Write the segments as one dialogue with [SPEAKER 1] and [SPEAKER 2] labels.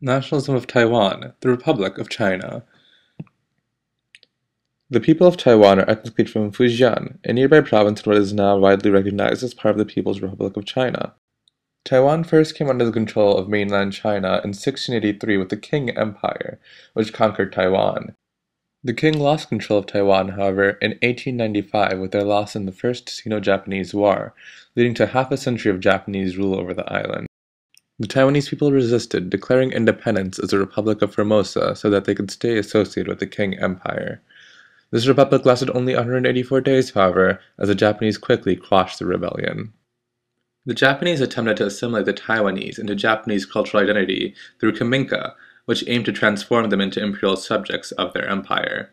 [SPEAKER 1] Nationalism of Taiwan, the Republic of China. The people of Taiwan are ethnically from Fujian, a nearby province in what is now widely recognized as part of the People's Republic of China. Taiwan first came under the control of mainland China in 1683 with the Qing Empire, which conquered Taiwan. The Qing lost control of Taiwan, however, in 1895 with their loss in the First Sino-Japanese War, leading to half a century of Japanese rule over the island. The Taiwanese people resisted, declaring independence as a Republic of Formosa so that they could stay associated with the Qing Empire. This republic lasted only 184 days, however, as the Japanese quickly quashed the rebellion. The Japanese attempted to assimilate the Taiwanese into Japanese cultural identity through Kaminka, which aimed to transform them into imperial subjects of their empire.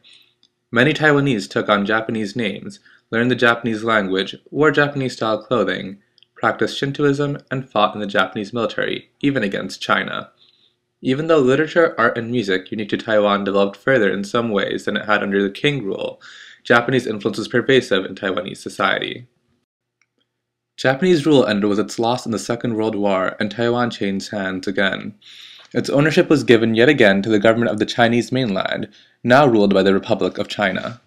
[SPEAKER 1] Many Taiwanese took on Japanese names, learned the Japanese language, wore Japanese-style clothing, practiced Shintoism, and fought in the Japanese military, even against China. Even though literature, art, and music unique to Taiwan developed further in some ways than it had under the Qing rule, Japanese influence was pervasive in Taiwanese society. Japanese rule ended with its loss in the Second World War, and Taiwan changed hands again. Its ownership was given yet again to the government of the Chinese mainland, now ruled by the Republic of China.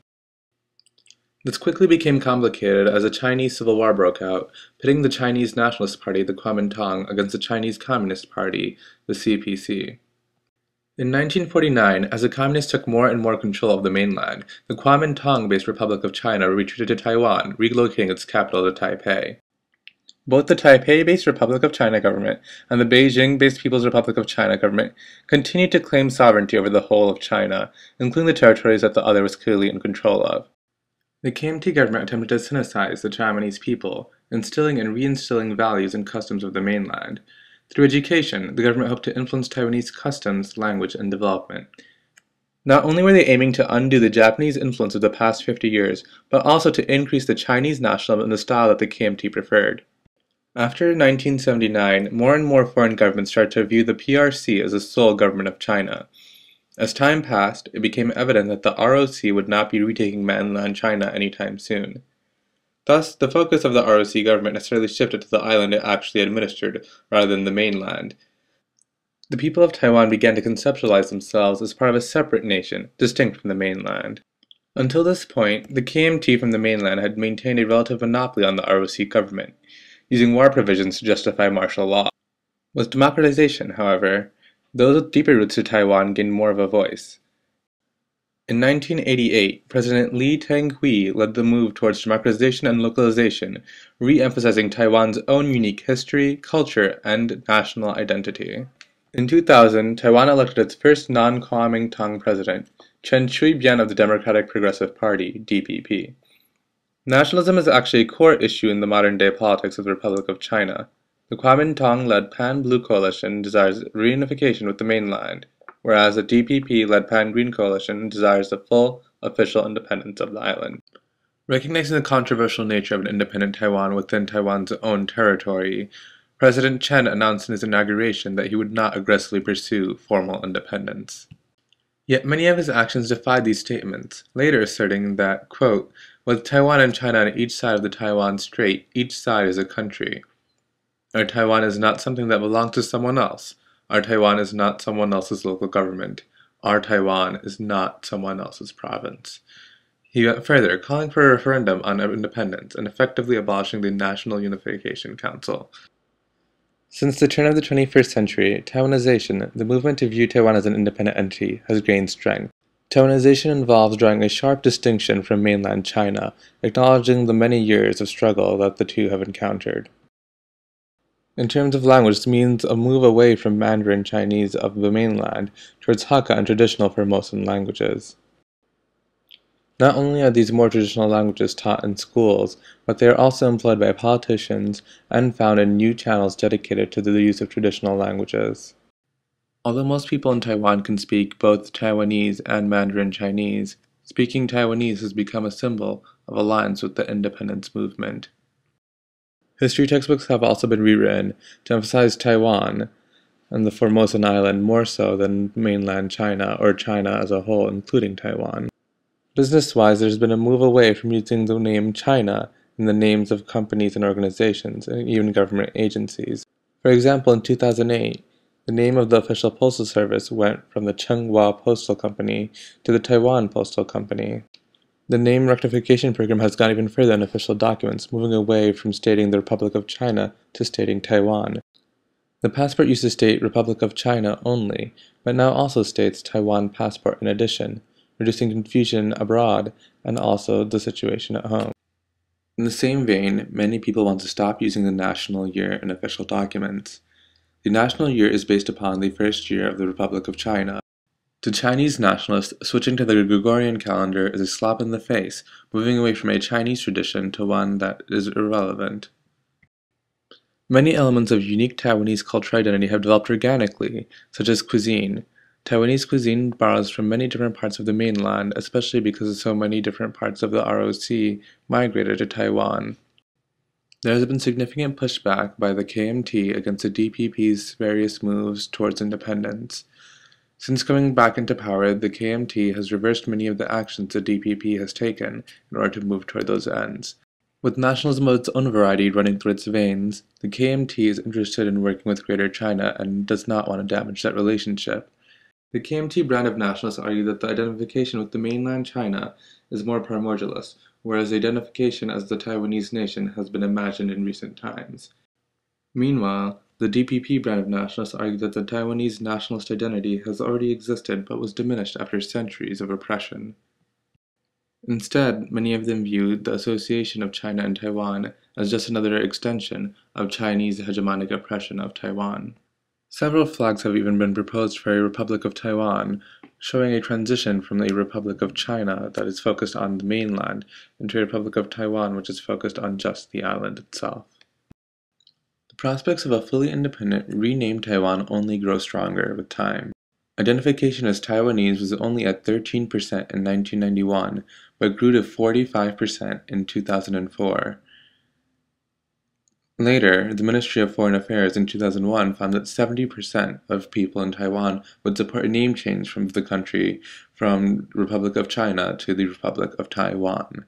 [SPEAKER 1] This quickly became complicated as a Chinese civil war broke out, pitting the Chinese Nationalist Party, the Kuomintang, against the Chinese Communist Party, the CPC. In 1949, as the Communists took more and more control of the mainland, the Kuomintang-based Republic of China retreated to Taiwan, relocating its capital to Taipei. Both the Taipei-based Republic of China government and the Beijing-based People's Republic of China government continued to claim sovereignty over the whole of China, including the territories that the other was clearly in control of. The KMT government attempted to sinicize the Taiwanese people, instilling and reinstilling values and customs of the mainland. Through education, the government hoped to influence Taiwanese customs, language, and development. Not only were they aiming to undo the Japanese influence of the past 50 years, but also to increase the Chinese nationalism in the style that the KMT preferred. After 1979, more and more foreign governments started to view the PRC as the sole government of China. As time passed, it became evident that the ROC would not be retaking mainland China anytime soon. Thus, the focus of the ROC government necessarily shifted to the island it actually administered, rather than the mainland. The people of Taiwan began to conceptualize themselves as part of a separate nation, distinct from the mainland. Until this point, the KMT from the mainland had maintained a relative monopoly on the ROC government, using war provisions to justify martial law. With democratization, however, those with deeper roots to Taiwan gained more of a voice. In 1988, President Lee Teng-hui led the move towards democratization and localization, re-emphasizing Taiwan's own unique history, culture, and national identity. In 2000, Taiwan elected its first non-Kuomintang president, Chen Shui-bian of the Democratic Progressive Party, DPP. Nationalism is actually a core issue in the modern-day politics of the Republic of China. The Kuomintang-led Pan-Blue Coalition desires reunification with the mainland, whereas the DPP-led Pan-Green Coalition desires the full, official independence of the island. Recognizing the controversial nature of an independent Taiwan within Taiwan's own territory, President Chen announced in his inauguration that he would not aggressively pursue formal independence. Yet many of his actions defied these statements, later asserting that, quote, "With Taiwan and China on each side of the Taiwan Strait, each side is a country. Our Taiwan is not something that belongs to someone else. Our Taiwan is not someone else's local government. Our Taiwan is not someone else's province." He went further, calling for a referendum on independence and effectively abolishing the National Unification Council. Since the turn of the 21st century, Taiwanization, the movement to view Taiwan as an independent entity, has gained strength. Taiwanization involves drawing a sharp distinction from mainland China, acknowledging the many years of struggle that the two have encountered. In terms of language, this means a move away from Mandarin Chinese of the mainland towards Hakka and traditional Formosan languages. Not only are these more traditional languages taught in schools, but they are also employed by politicians and found in new channels dedicated to the use of traditional languages. Although most people in Taiwan can speak both Taiwanese and Mandarin Chinese, speaking Taiwanese has become a symbol of alliance with the independence movement. History textbooks have also been rewritten to emphasize Taiwan and the Formosan island more so than mainland China or China as a whole, including Taiwan. Business-wise, there's been a move away from using the name China in the names of companies and organizations, and even government agencies. For example, in 2008, The name of the official postal service went from the Chenghua Postal Company to the Taiwan Postal Company. The name rectification program has gone even further in official documents, moving away from stating the Republic of China to stating Taiwan. The passport used to state Republic of China only, but now also states Taiwan passport in addition, reducing confusion abroad and also the situation at home. In the same vein, many people want to stop using the national year in official documents. The national year is based upon the first year of the Republic of China. To Chinese nationalists, switching to the Gregorian calendar is a slap in the face, moving away from a Chinese tradition to one that is irrelevant. Many elements of unique Taiwanese cultural identity have developed organically, such as cuisine. Taiwanese cuisine borrows from many different parts of the mainland, especially because so many different parts of the ROC migrated to Taiwan. There has been significant pushback by the KMT against the DPP's various moves towards independence. Since coming back into power, the KMT has reversed many of the actions the DPP has taken in order to move toward those ends. With nationalism of its own variety running through its veins, the KMT is interested in working with Greater China and does not want to damage that relationship. The KMT brand of nationalists argue that the identification with the mainland China is more primordialist, whereas the identification as the Taiwanese nation has been imagined in recent times. Meanwhile, the DPP brand of nationalists argue that the Taiwanese nationalist identity has already existed but was diminished after centuries of oppression. Instead, many of them viewed the association of China and Taiwan as just another extension of Chinese hegemonic oppression of Taiwan. Several flags have even been proposed for a Republic of Taiwan, showing a transition from a Republic of China that is focused on the mainland into a Republic of Taiwan which is focused on just the island itself. The prospects of a fully independent, renamed Taiwan only grow stronger with time. Identification as Taiwanese was only at 13% in 1991, but grew to 45% in 2004. Later, the Ministry of Foreign Affairs in 2001 found that 70% of people in Taiwan would support a name change from the country from Republic of China to the Republic of Taiwan.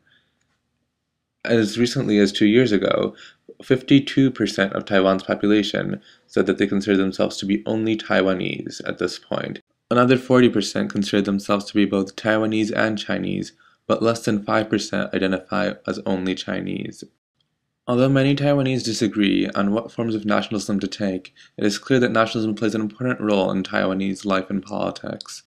[SPEAKER 1] As recently as 2 years ago, 52% of Taiwan's population said that they consider themselves to be only Taiwanese at this point. Another 40% consider themselves to be both Taiwanese and Chinese, but less than 5% identify as only Chinese. Although many Taiwanese disagree on what forms of nationalism to take, it is clear that nationalism plays an important role in Taiwanese life and politics.